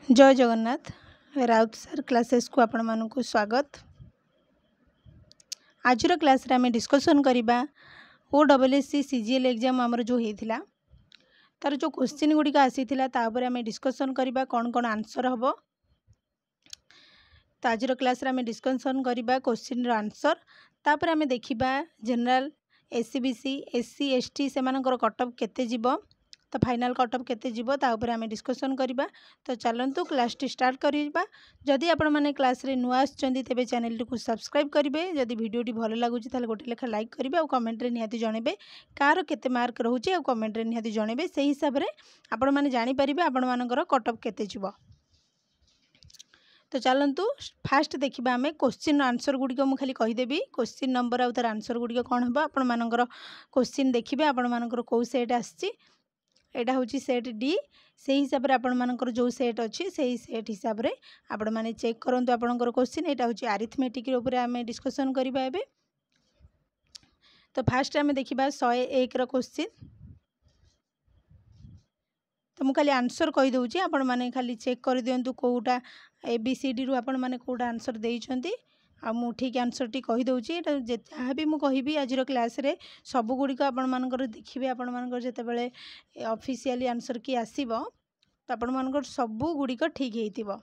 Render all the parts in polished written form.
जय Jagannath Raut sir classes को आपण मानकु स्वागत। आजर क्लास रे आमे डिस्कशन करिबा OSSC CGL एग्जाम आमर जो हेतिला तार जो क्वेश्चन गुडी का आसीथिला ता ऊपर आमे डिस्कशन करिबा कोन कोन आंसर हबो। तो आजर क्लास रे आमे डिस्कशन करिबा क्वेश्चन रो आंसर तापर आमे देखिबा जनरल SCBC SC ST से मानकर कटअप केते जीवो तो फाइनल कटअप केते जीवो ता ऊपर आमे डिस्कशन करिबा। तो चलंतु क्लास टी स्टार्ट करिबा। जदि आपण माने क्लास रे नुआ आछंदी तेबे चैनल टी को सब्सक्राइब करिवे। जदि वीडियो टी भलो लागुची ताले गोटे लेखा लाइक करिवे और कमेंट रे निहाती जणेबे कार केते मार्क रहउची और कमेंट रे निहाती जणेबे। सेही हिसाब रे आपण माने जानि परिबे आपण मानकर कटअप केते जीवो। तो चलंतु फास्ट देखिबा आमे क्वेश्चन आंसर गुडी को मु खाली कहि देबी क्वेश्चन नंबर और तार आंसर गुडी कोन हबो। आपण मानकर क्वेश्चन देखिबे आपण मानकर को सेट आछी एटा होची सेट डी। से हिसाब रे आपण मानकर जो सेट अछि सेही सेट हिसाब रे आपण माने चेक करंतु आपणकर क्वेश्चन एटा होची अरिथमेटिक रे ऊपर आमे डिस्कशन करिबा एबे। तो फास्ट आमे देखिबा 101 रो क्वेश्चन। तो मु खाली आंसर कहि दउची आपण माने खाली चेक कर दियंतु कोउटा ABCD रु आपण माने कोउटा आंसर देइछंती आ मु ठीक आंसर टी कहि दउची। एटा जहाँ भी मु कहिबी आजिरो क्लास रे सब गुडी को आपण मानकर देखिबे आपण मानकर जते बेले ऑफिशियली आंसर की आसीबो तो आपण मानकर सब गुडी को ठीक हेतिबो।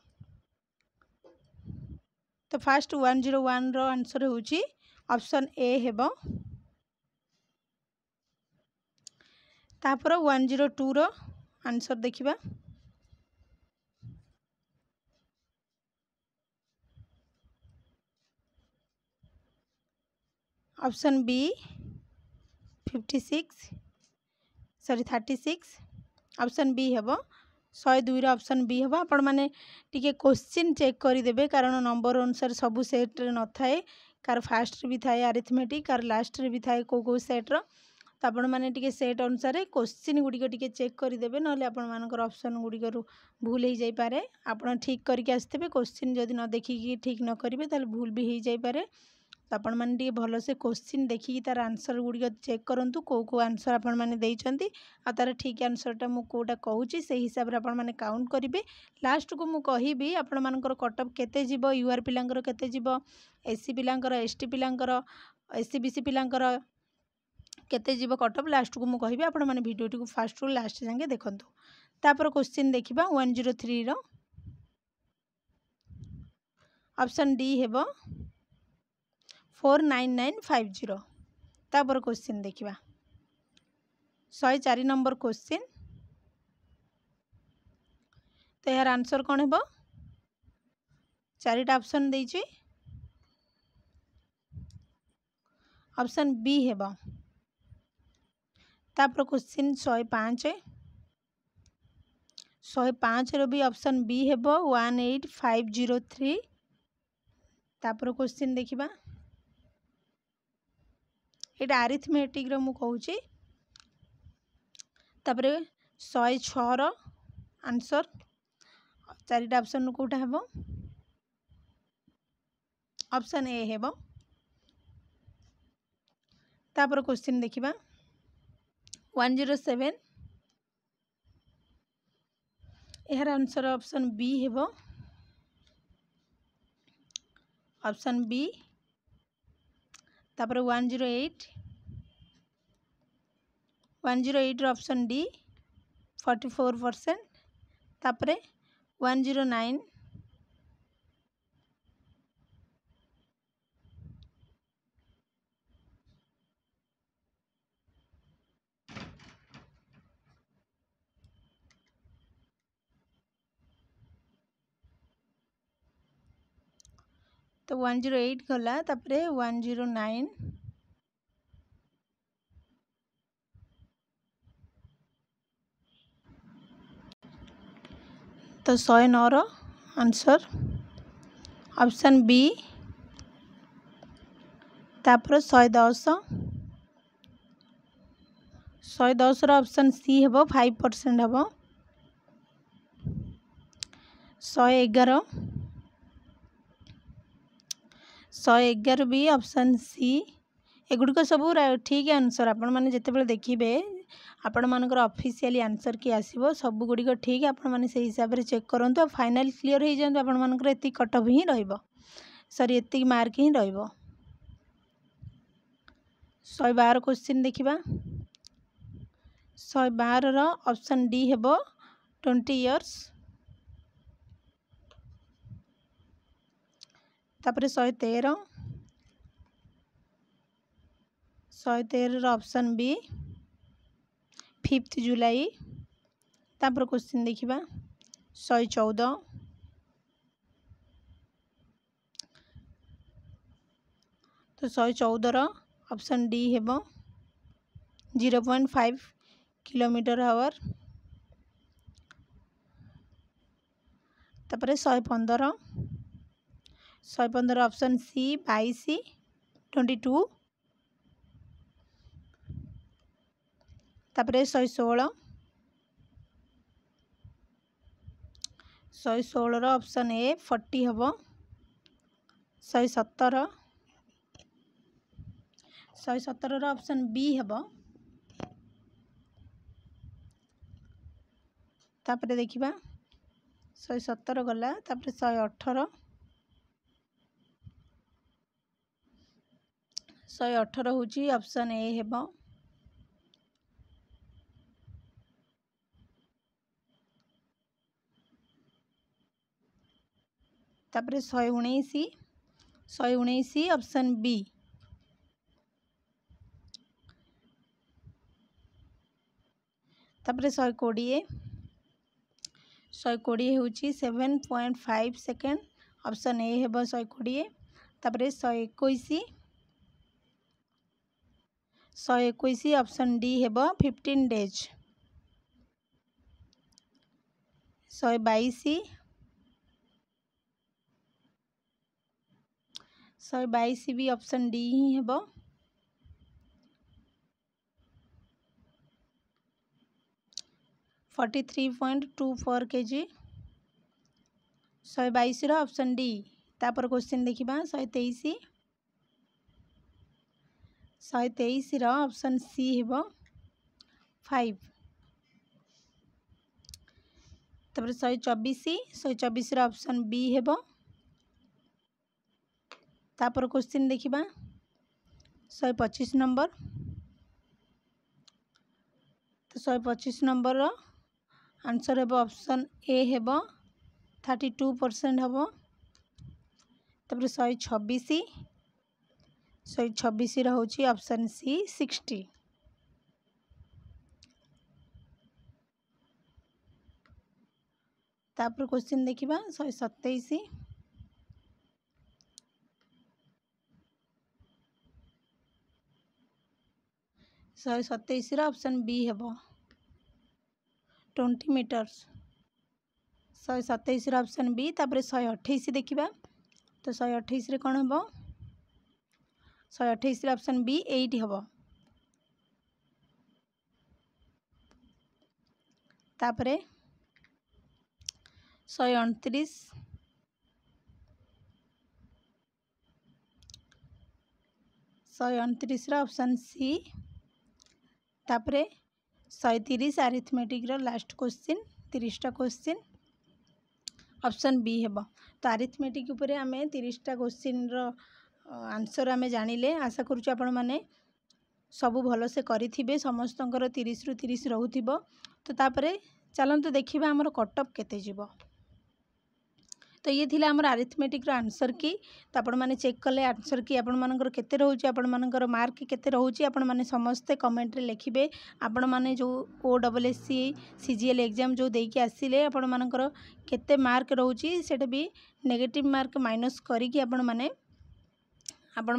तो फास्ट 101 रो आंसर होची ऑप्शन ए हेबो। तापर 102 रो आंसर देखिबा। ऑप्शन बी 36 ऑप्शन बी हेबो। 102 रो ऑप्शन बी हेबो। आपण माने टिके क्वेश्चन चेक करि देबे कारण नंबर अनुसार सब सेट रे न थाए कार फास्ट रे भी थाए अरिथमेटिक कार लास्ट रे भी थाए को सेट रो। तो आपण माने टिके सेट अनुसार क्वेश्चन गुडी को टिके चेक करि देबे नले आपण मानकर ऑप्शन गुडी को भूल हे जाई पारे। आपण ठीक करके आस्तेबे क्वेश्चन जदि न देखि कि ठीक न करिवे ताले भूल भी हे जाई पारे। तो आपण माने टिके भलो से क्वेश्चन देखि तार आंसर गुडी को चेक करंतु को आंसर आपण माने देइचंती आ तार ठीक आंसर टा मु कोटा कहूची से हिसाब रे आपण माने काउंट करिवे। लास्ट को मु कहिबी आपण मानकर कटअप केते जीवो यूआर पिलांकर केते जीवो एससी पिलांकर एसटी पिलांकर एससीबीसी पिलांकर केते जीवो कटअप लास्ट को मु कहिबी। आपण माने वीडियो टी को फास्ट रु लास्ट जांगे देखंतु। तापर क्वेश्चन देखिबा 103 रो ऑप्शन डी हेबो 49950। तापर क्वेश्चन देखिबा 104 नंबर क्वेश्चन। तो यार आंसर कौन हेबो चारिटा ऑप्शन देइछि ऑप्शन बी हेबो। तापर क्वेश्चन 105 रो भी ऑप्शन बी हेबो 18503। तापर क्वेश्चन देखिबा एटा अरिथमेटिक रो मु कहूची। तापर 106 रो आंसर चारिटा ऑप्शन कोटा हेबो ऑप्शन ए हेबो। तापर क्वेश्चन देखिबा 107 एहर आंसर ऑप्शन बी हेबो ऑप्शन बी। तापर 108 रो ऑप्शन डी 44%। तापर 109 तो 108 गला। तापर 109 तो 109 रो आंसर ऑप्शन बी। तापर 110 रो ऑप्शन सी हेबो 5% हेबो। 111 भी ऑप्शन सी एगुड़िक सब ठीक आंसर। आपण मैंने जिते बड़े देखिए आपण मानकर ऑफिशियली आंसर की आसीबो सब गुडी ठीक आपण माने से हिसाब रे चेक करंतु फाइनल क्लियर हो जांतु आपण मानकर एति कट ऑफ ही रहइबो सॉरी एति मार्क ही रहइबो 112 क्वेश्चन देखिबा 112 रो ऑप्शन डी हेबो 20 इयर्स तापरे 113 रो ऑप्शन बी 5 जुलाई तापर क्वेश्चन देखिबा 114 तो 114 रो ऑप्शन डी हेबो 0.5 किलोमीटर आवर तापर 115 ऑप्शन सी 22 22 तापर 116 रो ऑप्शन ए 40 हेबो 117 रो ऑप्शन बी हेबो तापर देखिबा 117 गला तापर 118 होची ऑप्शन ए हेबो तापर 119 ऑप्शन बी तापर 120 होची 7.5 सेकेंड ऑप्शन ए हेबो 120 तापर 121 ऑप्शन डी हेबो 15 डेज 122 भी ऑप्शन डी ही हेबो 43.24 kg 122 रो ऑप्शन डी तापर क्वेश्चन देखिबा 123 रो ऑप्शन सी हेबो 5 तापर 124 रो ऑप्शन बी हेबो तापर क्वेश्चन देखिबा 125 नंबर तो 125 नंबर रो आंसर हेबो ऑप्शन ए हेबो 32% हेबो तापर 126 रो होची ऑप्शन सी 60 तापर क्वेश्चन देखिबा 127 रो ऑप्शन बी हेबो 20 मीटर्स 127 रो ऑप्शन बी तापर 128 देखिबा तो 128 रे कोन हेबो 128 रे ऑप्शन बी 8 हेबो तापर 129 रो ऑप्शन सी तापर 130 अरिथमेटिक रो लास्ट क्वेश्चन 30टा क्वेश्चन ऑप्शन बी हेबो तो अरिथमेटिक ऊपर आमे 30टा क्वेश्चन रो आंसर आमे जानिले आशा करूछु आपण माने सब भलो से करिथिबे समस्तंकर 30 रु 30 रहउथिबो तो तापरे चलंतु देखिबा हमर कट ऑफ केते जीवो तो ये थिला हमर अरिथमेटिक रो आंसर की तो आपण माने चेक कले आंसर की आपण मानकर केते रहउची आपण मानकर मार्क केते रहउची आपण माने समस्त कमेंट रे लिखिबे आपण माने जो ओडब्ल्यूएससी सीजीएल एग्जाम जो देई के आसीले आपण मानकर केते मार्क रहउची सेटा भी नेगेटिव मार्क माइनस करी कि आपण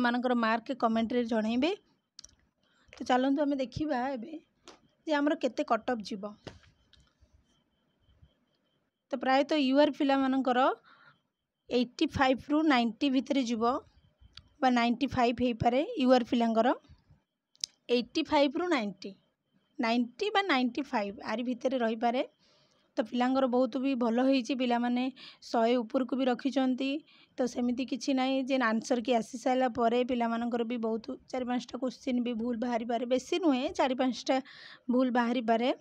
मानकर मार्क कमेंट रे जणैबे तो चलंतु हमें देखिबा एबे जे हमर केते कट ऑफ जीवो तो प्राय तो यूआर पिला मानकर 85 रु 90 भितर जीवो बा 95 हे पारे यूआर पिलांगर 85 रु 90 बा 95 आरी भितर रही पारे तो पिलांगर बहुत भी भल होईची पिला माने 100 ऊपर को भी रखिचंती तो सेमिति किछि नाही जे आंसर की आसी साला परे पिला मानकर भी बहुत 4-5टा क्वेश्चन भी भूल बाहरी पारे बेसी नुहे 4-5टा भूल बाहरी पारे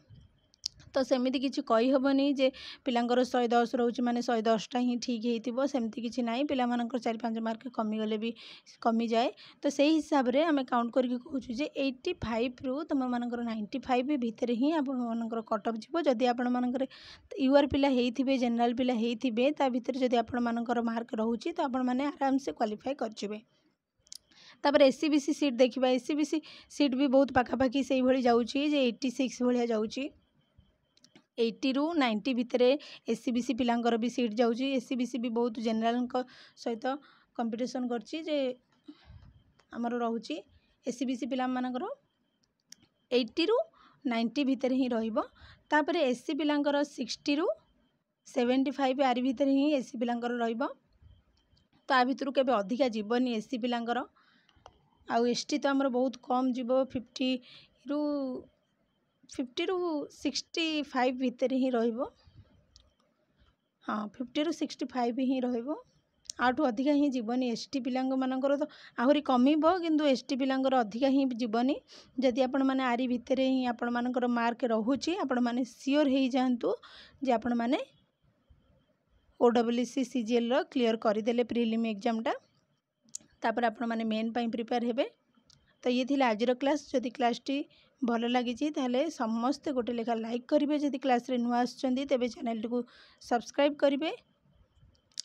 तो सेमिति किछि कहि हबनी जे पिलांगर 110 रहउची माने 110टा ही ठीक हेतिबो सेमिति किछि नाही पिला मानकर 4-5 मार्क कमी गले भी कमी जाए तो सेही हिसाब रे हमें काउंट करके कहूछु जे 85 रु तुम मानकर 95 भीतर ही आपण मानकर कट ऑफ जिवो जदी आपण मानकर यूआर पिला हेइथिबे जनरल पिला हेइथिबे ता भीतर जदी आपण मानकर मार्क रहउची तो आपण माने आराम से क्वालिफाई कर जिवे। तापर एससीबीसी सीट देखिबा एससीबीसी सीट भी बहुत पाखापाखी से भली जाउची जे 86 भलिया जाउची 80 रु 90 भितर एससीबीसी पिलांकर भी सीट जाउची एससीबीसी भी बहुत जनरल सहित कंपटीशन करची जे हमर रहउची एससीबीसी पिला मानकर 80 रु 90 भितर ही रहिबो तापर एससी पिलांकर 60 रु 75 आरि भितर ही एससी पिलांकर रहिबो तो आ भितर केबे अधिका जीवनी एससी पिलांकर आ एसटी तो हमर बहुत कम जीवो 50 रु 65 भितर ही रहिबो हाँ 50 रु 65 ही रहिबो आठू अधिका ही जीवनी एसटी पिलांग मानकर तो आहुरी कमिबो किंतु एसटी पिलांगर अधिका ही जीवनी जदि आपण माने आरी भितर ही आपण मानकर मार्क रहूची आपण माने सियोर हेई जांतु जे आपण माने ओडब्ल्यूसी सीजीएल रो क्लियर करदेले प्रिलिम एग्जाम टा तापर आपण माने मेन पाई प्रिपेयर हेबे तो ये थिला आजिर क्लास जदि क्लास टी भल लगी ताले समस्त गोटे लेखा लाइक करेंगे जदि क्लास रे नुआ आछंती तेबे चैनल को सब्सक्राइब करेंगे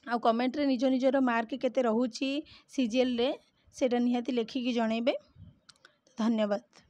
आ कमेंट रे निज निजर मार्क केते रहूची सीजीएल रे सेटा निहाती लेखिकी जणेबे। धन्यवाद।